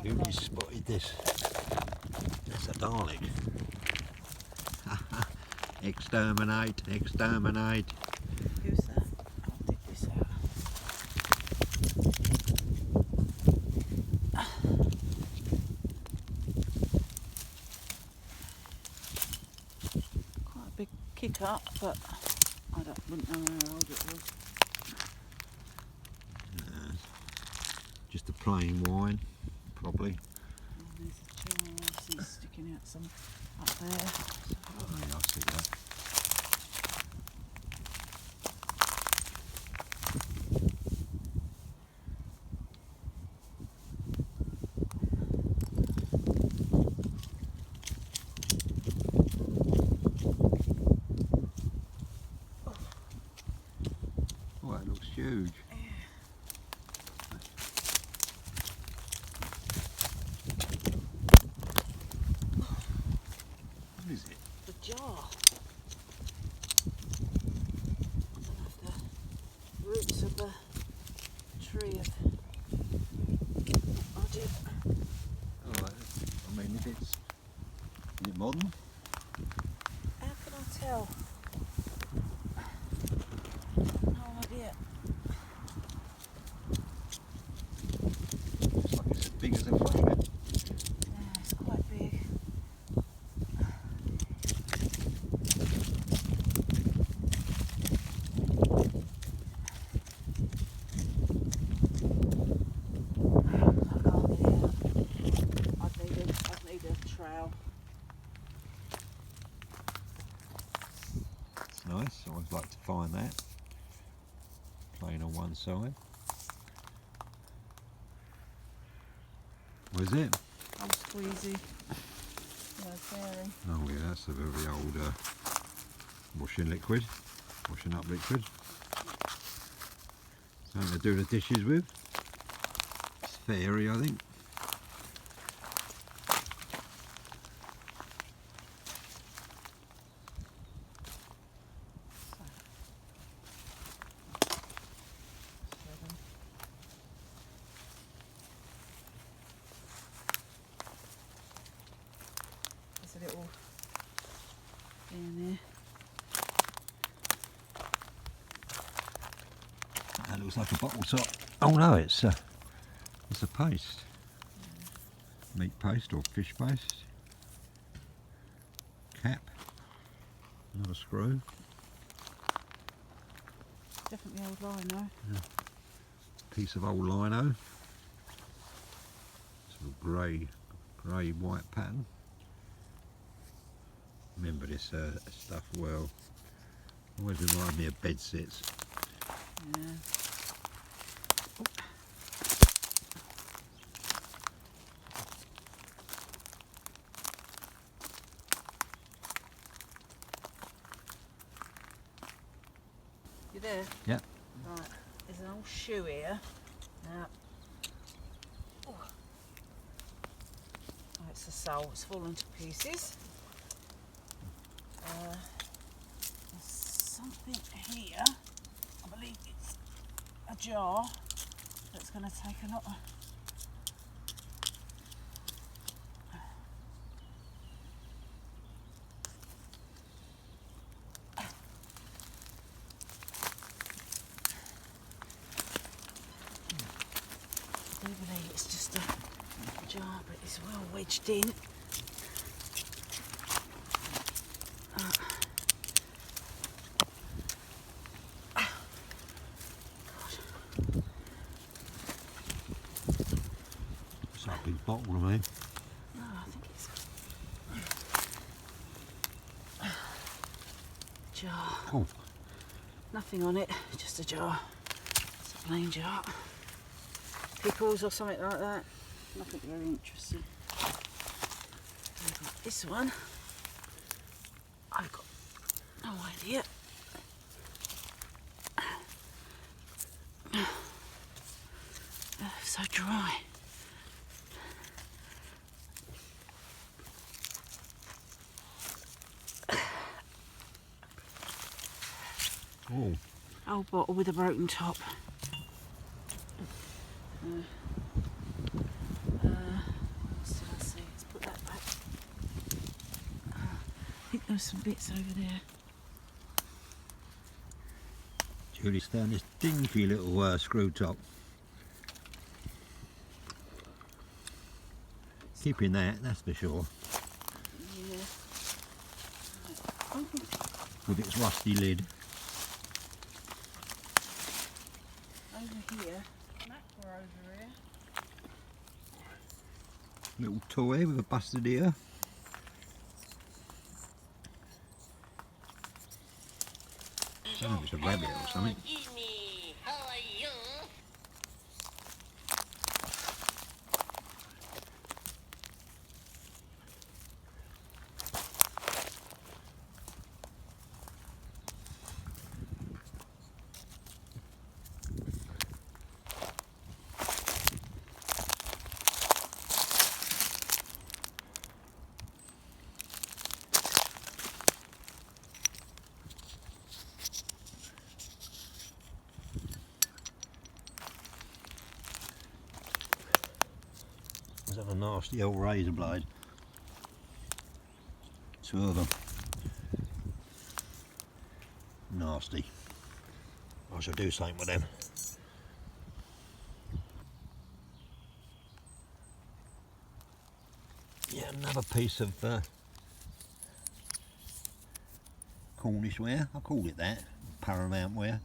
Julie's spotted this. That's a Dalek. Exterminate, exterminate. Who's that? I'll dig this out. Quite a big kick up, but I wouldn't know how old it was. Just a plain wine, probably. And there's a jar I see sticking out some up there. Oh, yeah, I see that. Oh, that looks huge. What is it? The jar. I don't know if the roots of the tree have. Oh dear. Oh, I mean, if it's... Is it modern? How can I tell? No idea. Looks like it's as big as a fragment. Yeah, it's quite big. I'd need a trowel. It's nice. I always like to find that. Plain on one side. What is it? I'm squeezy. Yeah, fairy. Oh yeah, that's a very old washing liquid. Washing up liquid. Something to do the dishes with. It's fairy, I think. There's a little in there. That looks like a bottle top. Oh no, it's a paste. Meat paste or fish paste. Cap. Another screw. Definitely old lino. Piece of old lino. Sort of grey white pattern. Remember this stuff well. Always reminds me of bed sits. Yeah. You there? Yeah. Right, there's an old shoe here. Now, oh, it's a sole, it's fallen to pieces. There's something here, I believe it's a jar that's going to take a lot of do believe it's just a jar, but it's well wedged in. It's that big bottle, I mean. No, I think it's a jar. Oh, Nothing on it, just a jar. It's a plain jar. Pickles or something like that. Nothing very interesting. I've got this one. I've got no idea. So dry. oh, Old bottle with a broken top. What else did I see? Let's put that back. I think there's some bits over there. Julie's found this dinky little screw top. Keeping that, that's for sure. Yeah. Oh, With its rusty lid. over here. Mackerel over here. Little toy with a busted ear. I don't know if it's a rabbit or something. Jimmy, how are you? Is that a nasty old razor blade? Two of them. Nasty. I shall do something with them. Yeah, another piece of Cornish ware. I call it that. Paramount ware.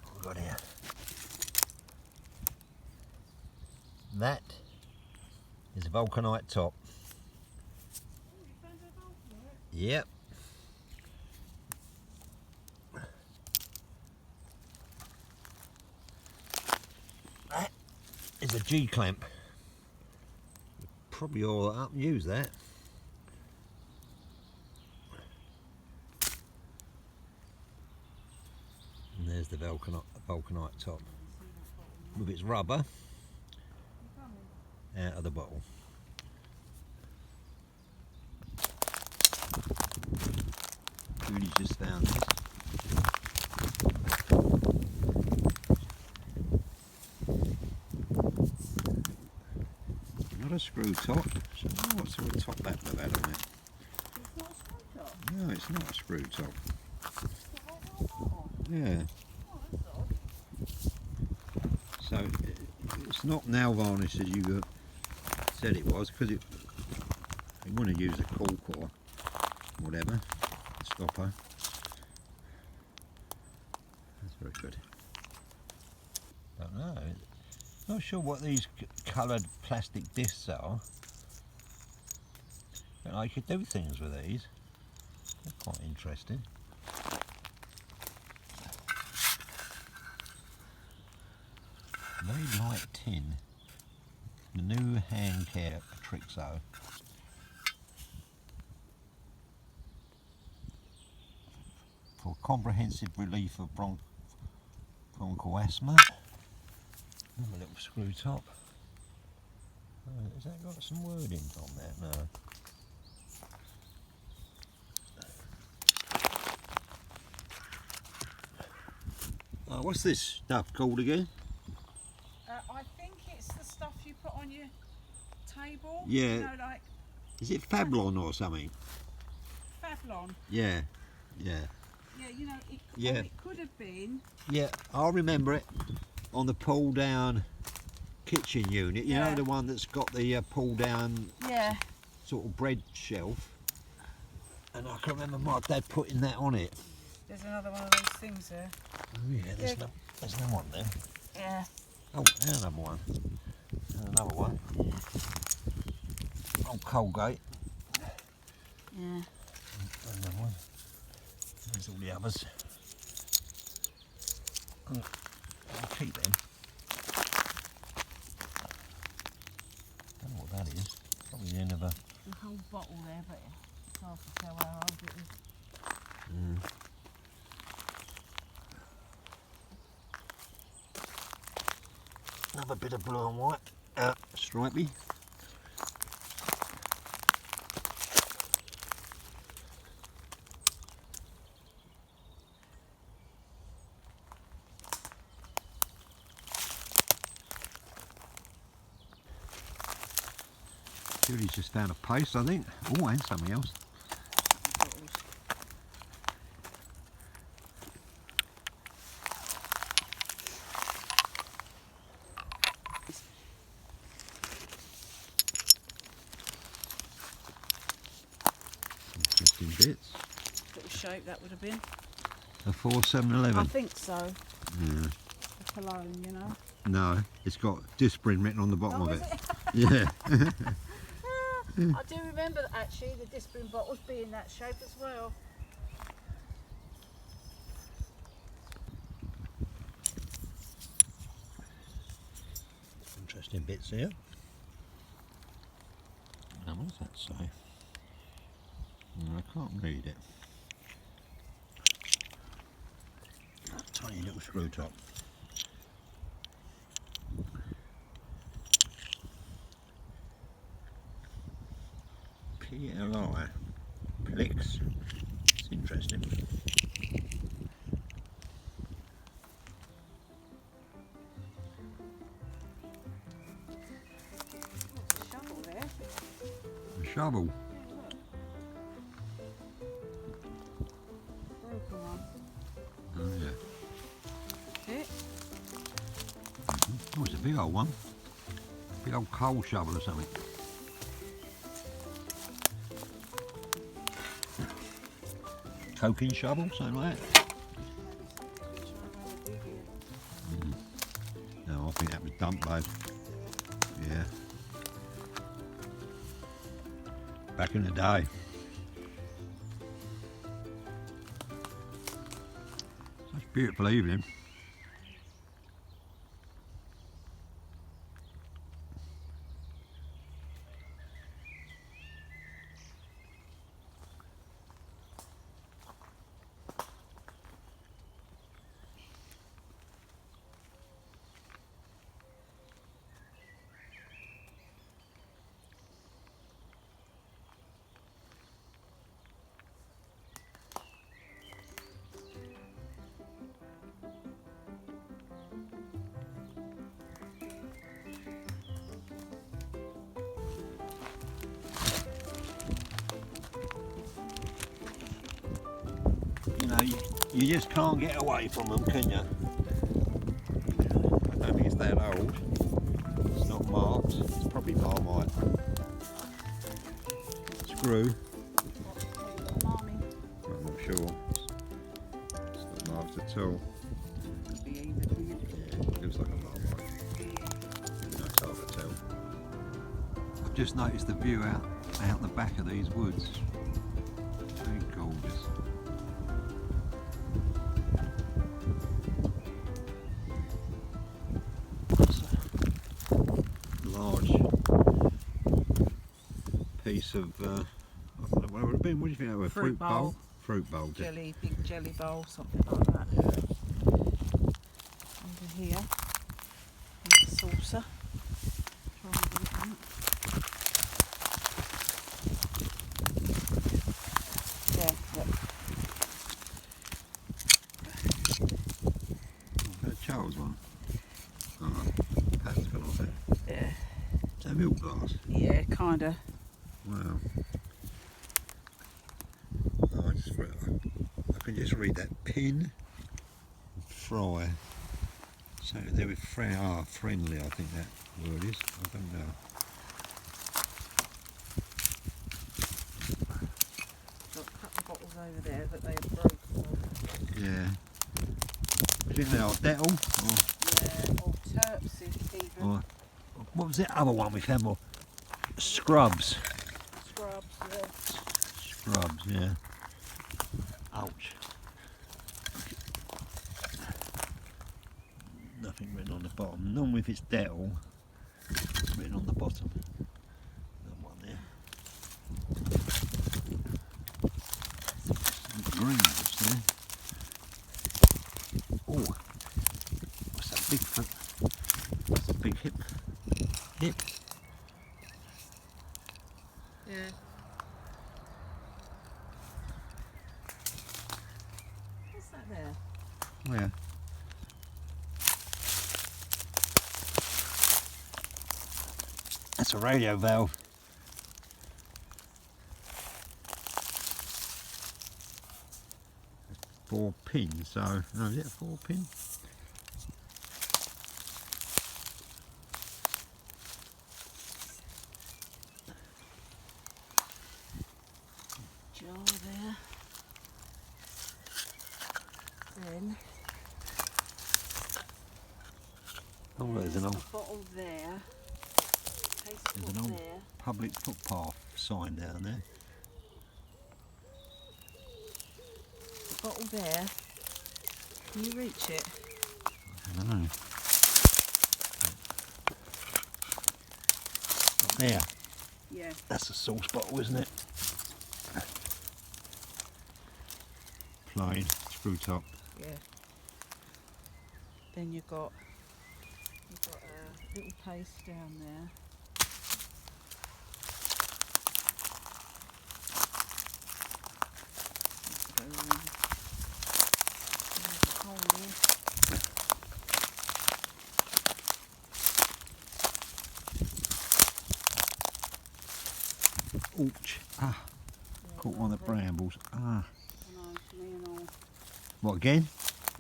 What have we got here? That is a vulcanite top. Yep. That is a G-clamp. Probably oil it up and use that. And there's the vulcanite top with its rubber out of the bottle. Julie's just found this. Not a screw top. So I don't know what sort of top that would have had on it. It's not a screw top. No, it's not a screw top. Oh, Yeah. that's odd. So it's not nail varnish as you said it was, because you want to use a cork or whatever, a stopper. That's very good. Don't know. Not sure what these coloured plastic discs are. But I could do things with these. They're quite interesting. Very light tin. The new hand care Trixo. For comprehensive relief of bronchial asthma. Another little screw top. Oh, has that got some wording on there? No. Oh, what's this stuff called again? I think it's the stuff you put on your table. Yeah. You know, like Is it Fablon or something? Fablon. Yeah. Yeah. Yeah, you know, Yeah. what it could have been. Yeah, I remember it on the pull down kitchen unit. You know, Yeah. the one that's got the pull down Yeah. sort of bread shelf. And I can remember my dad putting that on it. There's another one of those things there. Oh yeah, there's no one there. Yeah. Oh, there's another one. And another one. Oh, Colgate. Yeah. Another one. There's all the others. I'll keep them. Don't know what that is. Probably the end of a... The whole bottle there, but it's hard to tell how old it is. Another bit of blue and white. Stripey. Julie's just found a paste, I think. Oh, and something else. Interesting bits. Little shape that would have been. A 4711. I think so. Yeah. A cologne, you know. No, it's got Disprin written on the bottom Oh, of is it. it? Yeah. I do remember actually the Disprin bottles being that shape as well. Interesting bits here. Now, what does that say? No, I can't read it. Tiny little screw top. PLI. Plix. It's interesting. There's a shovel there. A shovel. Broken one. Oh yeah. It? Oh, it's a big old one. Big old coal shovel or something. Coking shovel, something like that. No, I think that was dump load. Yeah. Back in the day. Such a beautiful evening. You know, you just can't get away from them, can you? I don't think it's that old. It's not marked. It's probably Marmite. Screw. Marmie. I'm not sure. It's not marked at all. Could be either, couldn't it? Yeah, it looks like a Marmite. No, it's hard to tell. I've just noticed the view out the back of these woods. Very gorgeous. Large piece of I don't know what it would have been. What do you think that was? Fruit bowl. Fruit bowl. Jelly, big jelly bowl, something like that. Under here, there's a saucer. Try and get it out. Yeah, look. That Charles one. Oh, pat's gone off it. Yeah. Is that milk glass? Yeah, kinda. Wow. Oh, I just threw it. can just read that. Pin, fry. So they were friendly, I think that word is. I don't know. Got a couple of bottles over there, but they are broken. Yeah. I think they are Dettle. Yeah, or Terpsy even. Or what was the other one we found more? Scrubs. Scrubs, yeah. Scrubs, yeah. Ouch. Nothing written on the bottom. Normally if it's Dettle, it's written on the bottom. That one there. Some green bits there. Oh, what's that big foot? What's the big hip? Hip? Yeah. What's that there? Where? That's a radio valve. Four pins, so no, is it a 4 pin? Jar there. Then Oh, there's an a old, bottle there. Paste there's an pot old there. public footpath sign down there. A bottle there. Can you reach it? I don't know. There, Yeah. that's a sauce bottle, isn't it? Plain, screw top. Yeah. Then you've got a little paste down there. Go in. There's a hole there. Ouch. Ah, Yeah, caught one of the brambles. Ah. I know, me and all. What again?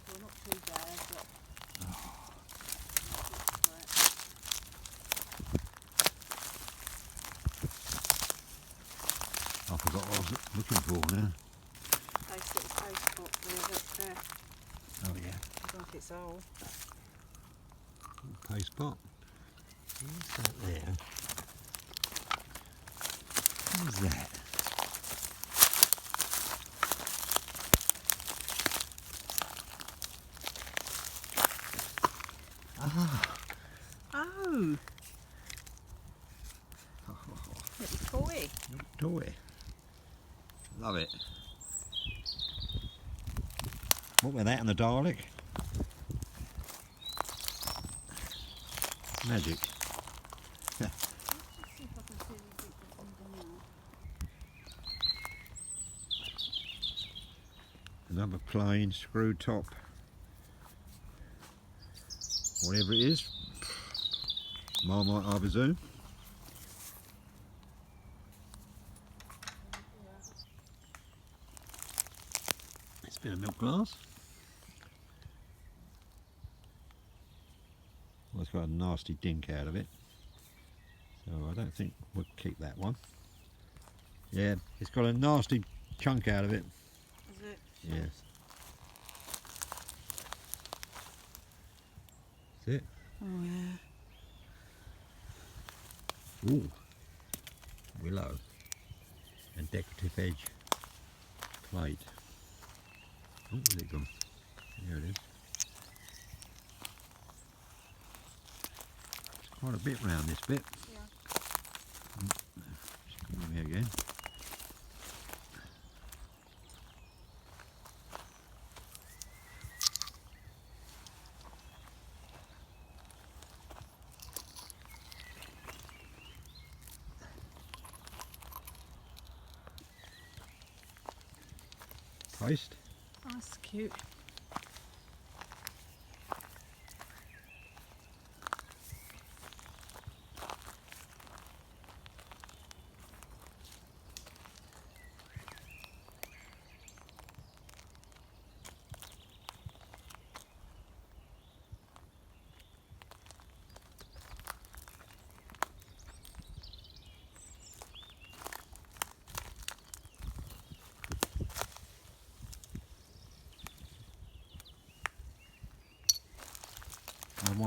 Well, not too bad, but. I forgot what I was looking for now. Nice little paste pot there, that's there. Oh yeah, Looks like it's old. paste pot. What's that there? What is that? Ah, Oh! Little toy. toy. Love it. What were that in the Dalek? Magic. Let's just see if I can see anything underneath. Another plain screw top. Whatever it is. Marmite, I presume. It's a bit of milk glass. Well, it's got a nasty dink out of it. So I don't think we'll keep that one. Yeah, it's got a nasty chunk out of it. Is it? Yeah. That's it. Oh yeah. Ooh. Willow. And decorative edge plate. Oh, where's it gone? There it is. It's quite a bit round this bit. Yeah. Just come over here again. Paste. Oh, that's cute.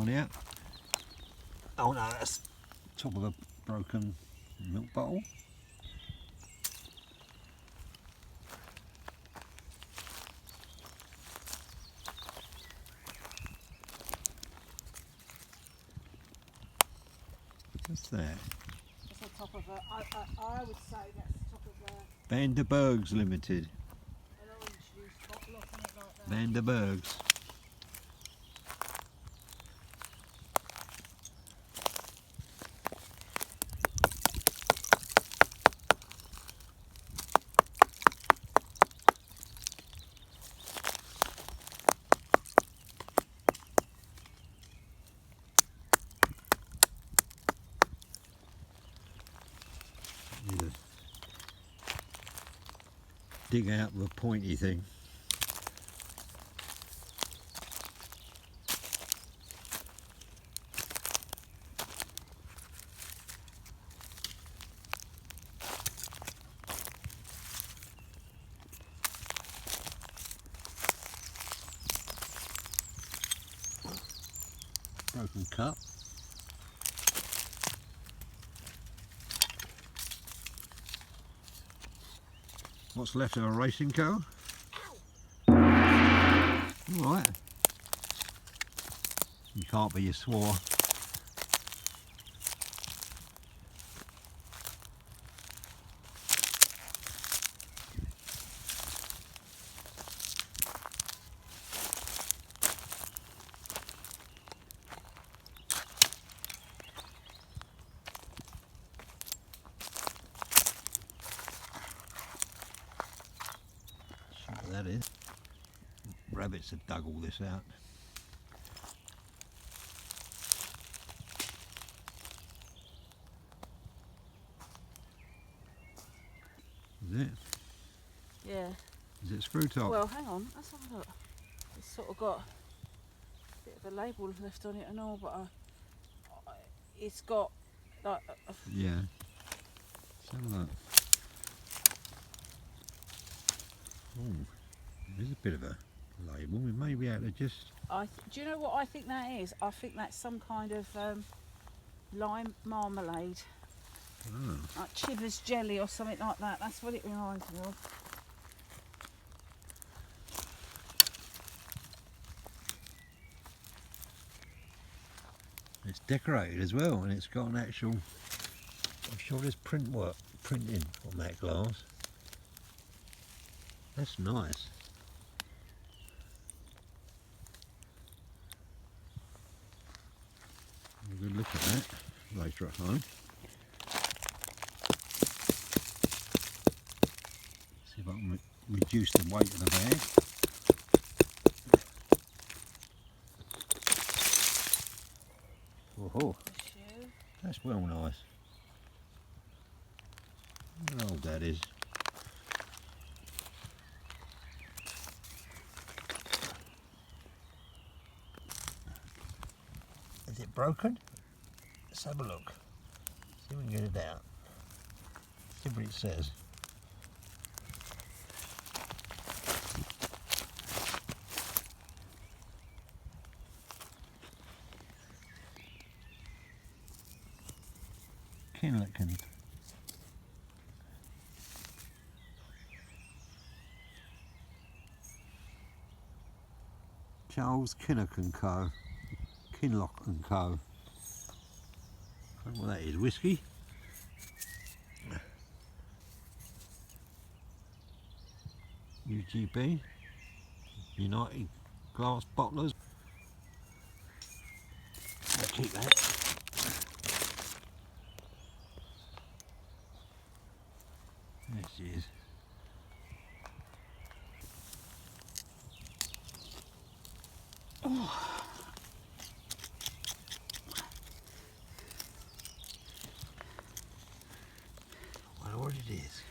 on here. Oh no, that's top of a broken milk bottle. What's that? It's the top of a, I would say that's the top of a, Vanderbergs Limited. an orange juice bottle or something like that. Vanderbergs. Need to dig out the pointy thing. Broken cup. What's left of a racing car? Alright. You can't be, you swore. What that is. Rabbits have dug all this out. Is it? Yeah. Is it screw top? Well, hang on, let's have a look. It's sort of got a bit of a label left on it and all, but it's got like Yeah. Let's have a look. Oh, there's a bit of a label. We may be able to just... do you know what I think that is? I think that's some kind of lime marmalade, Oh, like Chivers jelly or something like that. That's what it reminds me of. it's decorated as well, and it's got an actual... I'm sure there's printing on that glass. That's nice. Have a good look at that later at home. See if I can reduce the weight of the bag. Oh, that's well nice. How old that is. Is it broken? Let's have a look. See if we can get it out. See what it says. Kinlicken. Charles Kinnock and Co. Kinlock and Co. I don't know what that is, whiskey? UGB, United Glass Bottlers. I'll keep that. There she is. Oh. I wonder what it is.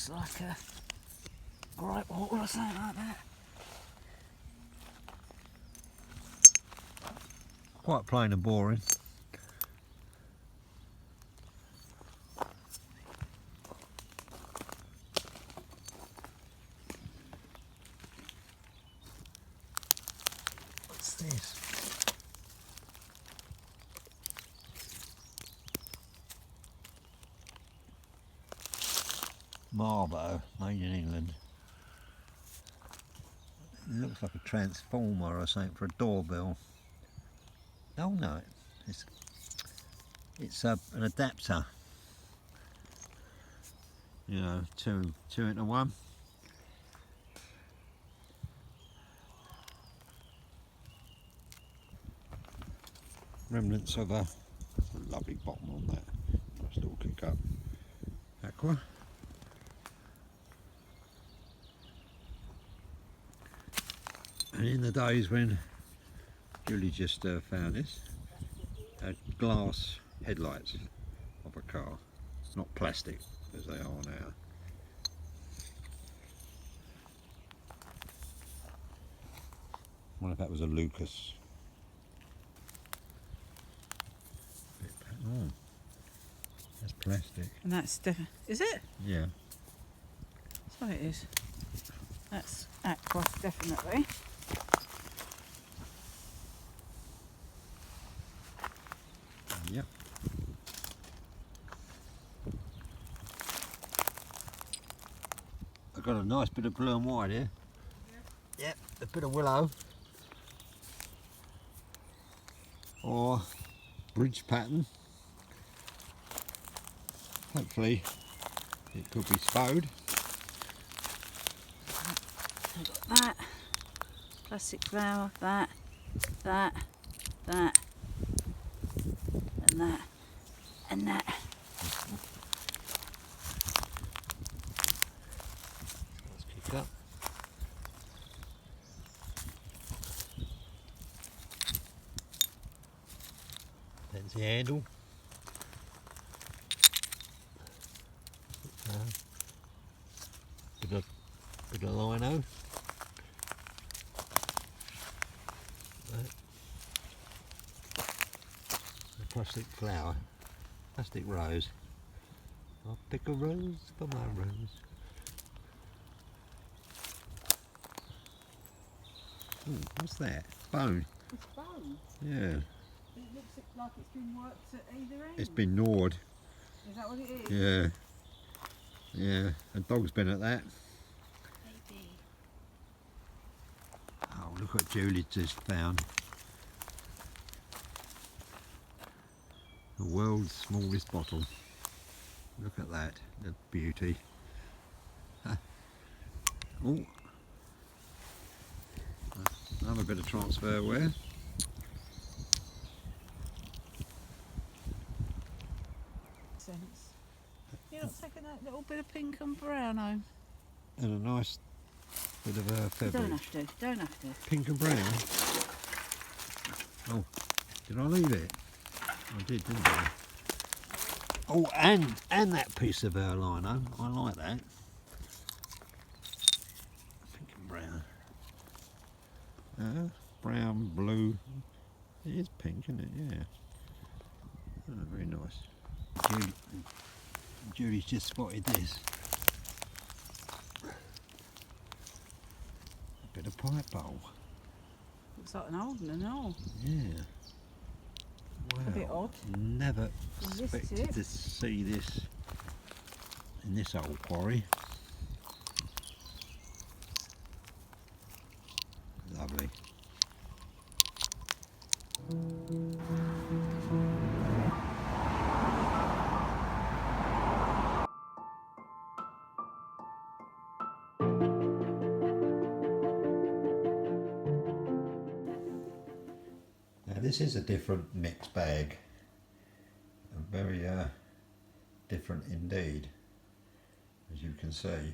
looks like a gripe wall or something like that. Quite plain and boring. What's this? Marbo, made in England. It looks like a transformer or something for a doorbell. Oh no, it's an adapter. You know, two into one. Remnants of a lovely bottom on that. Nice little kick up. Aqua. And in the days when Julie just found this, had glass headlights of a car, not plastic as they are now. I wonder if that was a Lucas. Oh, that's plastic. And that's is it? Yeah. So it is. That's aqua, definitely. Yep. I've got a nice bit of blue and white here. Yeah. Yep, a bit of willow. Or bridge pattern. Hopefully it could be spode. We've got that. Plastic flower, that, and that. Let's kick up. That's the handle. Bit of lino. A plastic flower, plastic rose. I'll pick a rose for my rose. Ooh, what's that? Bone. It's bone. Yeah. It looks like it's been worked at either end. It's been gnawed. Is that what it is? Yeah. Yeah. A dog's been at that. Maybe. Oh, look what Julie just found. The world's smallest bottle. Look at that. The beauty. Oh. Another bit of transfer wear. Sense. You're not taking that little bit of pink and brown home. And a nice bit of You fabric. don't have to. Don't have to. Pink and brown. Oh, did I leave it? I did, didn't I? Oh, and that piece of lino. I like that. Pink and brown. Brown, blue. It is pink, isn't it? Yeah. Oh, very nice. Julie's just spotted this. A bit of pipe bowl. Looks like an old one and all. Yeah. Wow. A bit odd. Never Missed expected it. to see this in this old quarry. Lovely. Now this is a different mixed bag. A very different indeed, as you can see.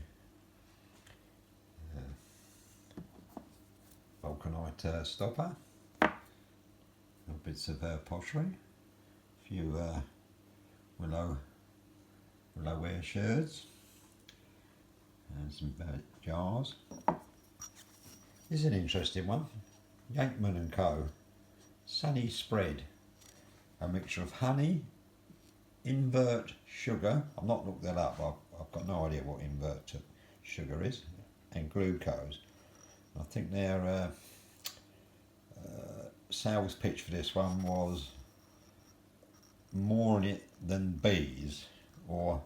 Vulcanite stopper, little bits of pottery, a few willowware sherds, and some jars. This is an interesting one. Yankman and Co. Sunny Spread. A mixture of honey, invert sugar. I've not looked that up. I've got no idea what invert sugar is, and glucose. I think their sales pitch for this one was more in it than bees, or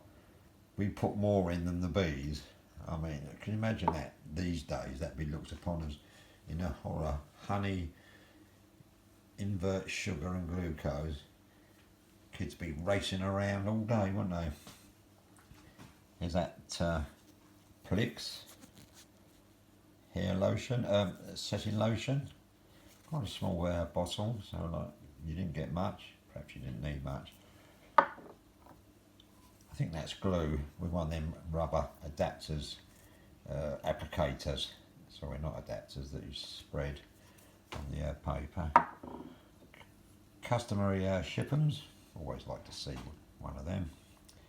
we put more in than the bees. I mean, can you imagine that these days? That'd be looked upon as, you know, horror. Honey, invert sugar and glucose. Kids be racing around all day, wouldn't they? Here's that Plix hair lotion, setting lotion. Quite a small bottle, so like you didn't get much. Perhaps you didn't need much. I think that's glue with one of them rubber adapters, applicators. Sorry, not adapters, that you spread on the paper. Customary shippums. Always like to see one of them.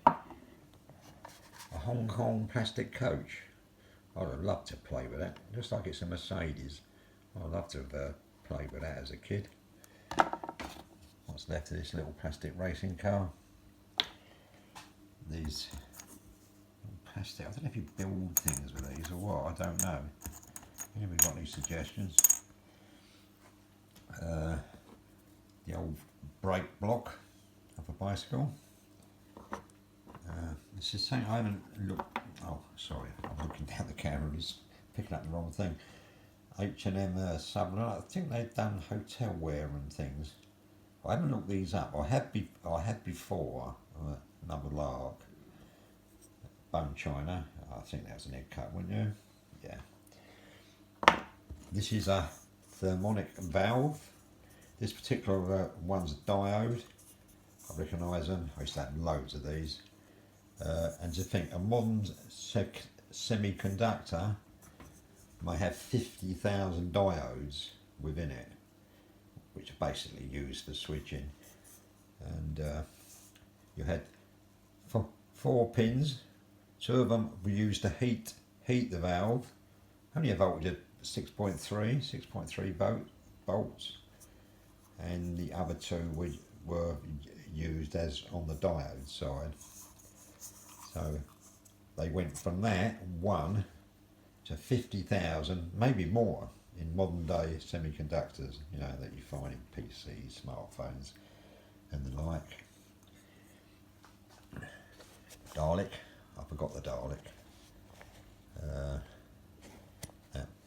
A Hong Kong plastic coach. I'd have loved to play with that. Looks like it's a Mercedes. I'd love to have played with that as a kid. What's left of this little plastic racing car? These plastic. I don't know if you build things with these or what. I don't know. Here we got any suggestions. The old brake block of a bicycle. This is something I haven't looked. Oh, sorry, I'm looking down the camera. Just picking up the wrong thing. H&M Sublin. I think they've done hotel wear and things. I haven't looked these up. I had before. Another lark. Bone china. I think that was an egg cut, wouldn't you? Yeah. This is a thermonic valve. This particular one's a diode. I recognise them. I used to have loads of these. And to think, a modern semiconductor may have 50,000 diodes within it, which are basically used for switching. And you had four pins. 2 of them were used to heat the valve. Only a voltage of 6.3 volts, and the other 2 were used as on the diode side. So they went from that 1 to 50,000, maybe more, in modern day semiconductors, you know, that you find in PCs, smartphones and the like. Dalek, I forgot the Dalek.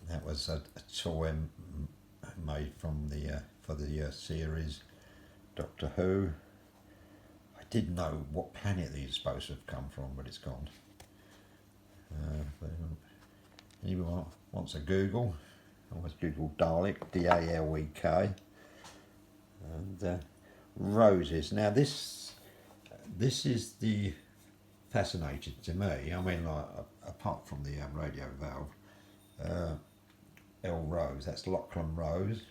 That was a toy made from the for the series Doctor Who. I didn't know what planet these are supposed to have come from, but it's gone. Anyone wants a Google? Always Google Dalek, D-A-L-E-K, and roses. Now this is the fascinating to me. I mean, like, apart from the radio valve, L. Rose, that's Lachlan Rose.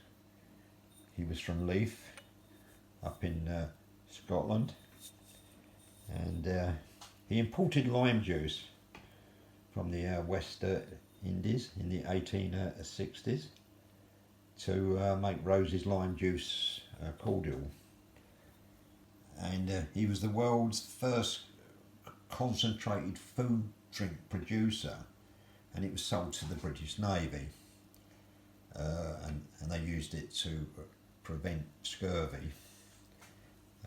He was from Leith, up in Scotland, and he imported lime juice from the West Indies in the 1860s to make Rose's lime juice cordial. And he was the world's first concentrated food drink producer, and it was sold to the British Navy, and they used it to prevent scurvy.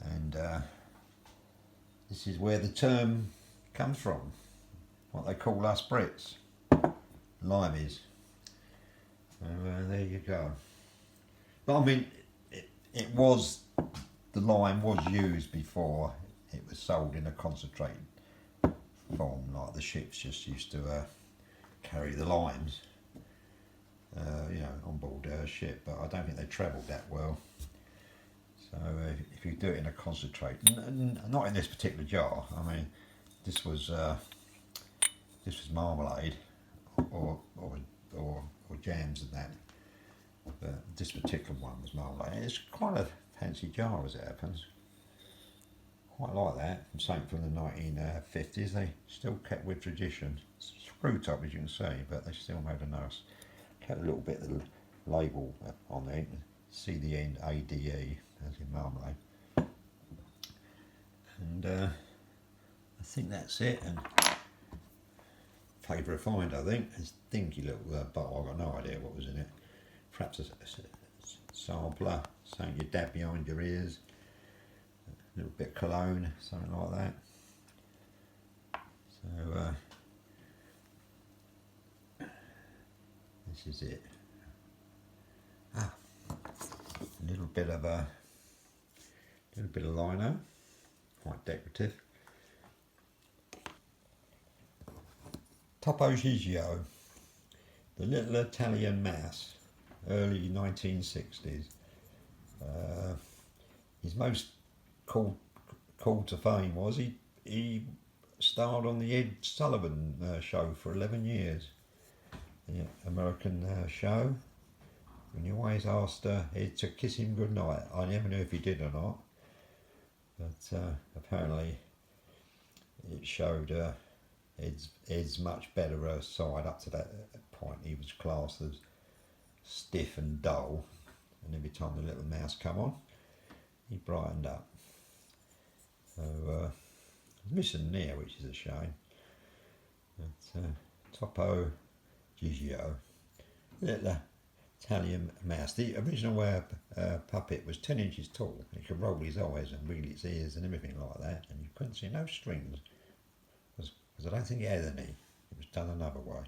And this is where the term comes from, what they call us Brits, limeys. So there you go. But I mean, the lime was used before it was sold in a concentrated form, like the ships just used to carry the limes, you know, on board a ship, but I don't think they travelled that well. So if you do it in a concentrate, not in this particular jar. I mean, this was marmalade or jams and that. But this particular one was marmalade. It's quite a fancy jar as it happens. Quite like that, something from the 1950s. They still kept with tradition. Screw top, as you can see, but they still made a nice. Kept a little bit of the label on there. See the end, ADE, as in marmalade. And I think that's it. And favourite find, I think. This dinky little bottle. I've got no idea what was in it. Perhaps a sampler, something you dab behind your ears. A little bit of cologne, something like that. So this is it. A little bit of lino, quite decorative. Topo Gigio, the little Italian mouse, early 1960s. His most call to fame was he starred on the Ed Sullivan show for 11 years, the American show. And he always asked Ed to kiss him goodnight. I never knew if he did or not, but apparently it showed Ed's much better side. Up to that point he was classed as stiff and dull, and every time the little mouse come on he brightened up. So missing there, which is a shame. But Topo Gigio, little Italian mouse. The original puppet was 10 inches tall. He could roll his eyes and wiggle his ears and everything like that, and you couldn't see no strings, because I don't think he had any. It was done another way.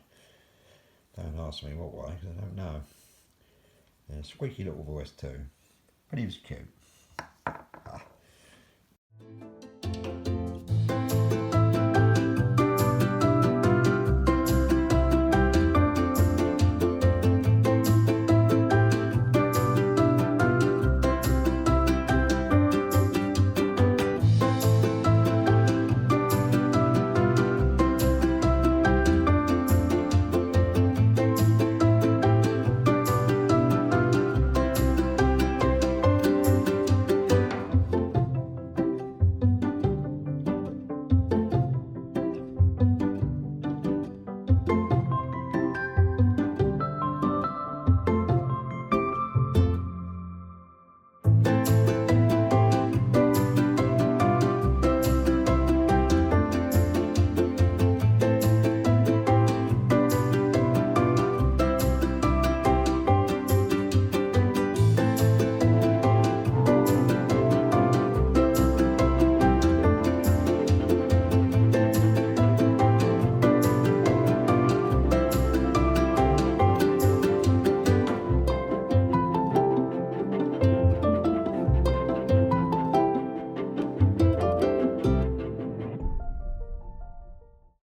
Don't ask me what way, because I don't know. And a squeaky little voice too, but he was cute.